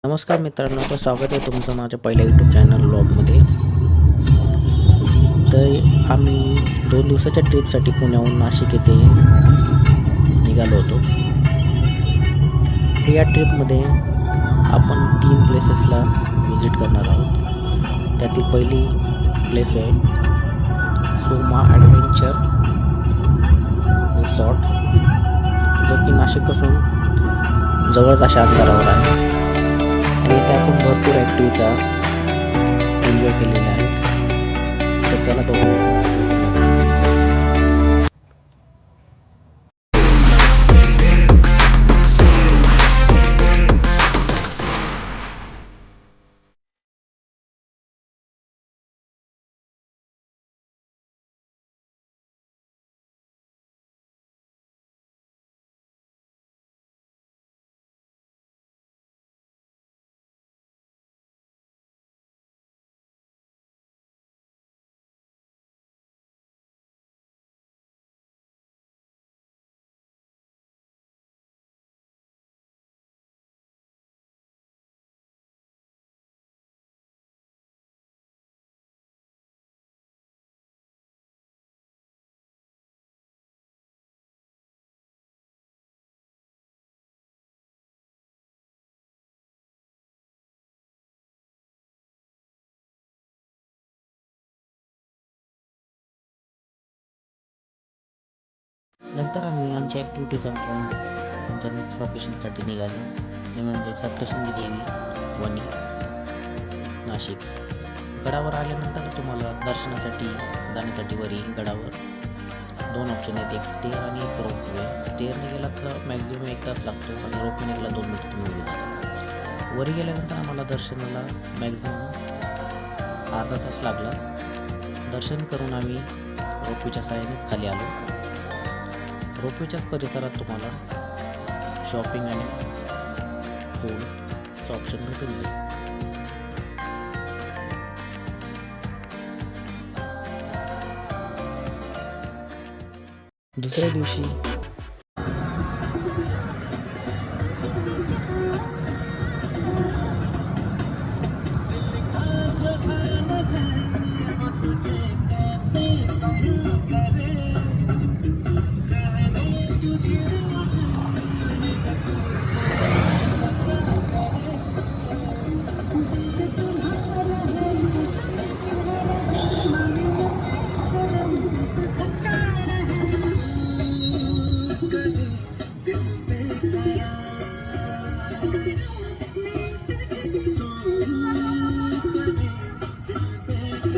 नमस्कार मित्रांनो, तर स्वागत आहे तुमचं माझ्या पहिल्या यूट्यूब चॅनल व्लॉगमध्ये. तर आम्ही 2 दिवसाच्या ट्रिपसाठी पुण्याहून नाशिक येथे निघालो होतो. तर या ट्रिपमध्ये आपण 3 प्लेसेसला व्हिजिट करणार आहोत. त्यातील पहिली प्लेस आहे सोमा ॲडव्हेंचर रिसॉर्ट, जो की नाशिकपासून जवळच अशा अंतरावर आहे. आणि इथे आपण भरपूर ॲक्टिव्हिटीचा एन्जॉय केलेल्या आहेत. तर चला बघू. नंतर आम्ही आमच्या ॲक्टिव्हिटीज आमच्या नेक्स्ट लोकेशनसाठी निघालो. ते म्हणजे सप्तशृंगी देवी वणी, नाशिक. गडावर आल्यानंतर तुम्हाला दर्शनासाठी जाण्यासाठी वरी गडावर 2 ऑप्शन आहेत, एक स्टेअर आणि एक रोपवे. स्टेअरने गेला तर मॅक्झिमम 1 तास लागतो आणि रोपवेने गेला 2 मिनिट तुम्ही वरी जाता. वरी गेल्यानंतर आम्हाला दर्शनाला मॅक्झिमम अर्धा तास लागला. दर्शन करून आम्ही रोपवेच्या सहाय्यानेच खाली आलो. रोपवेच्याच परिसरात तुम्हाला शॉपिंग आणि फूडचं ऑप्शन भेटून जाईल. दुसऱ्या दिवशी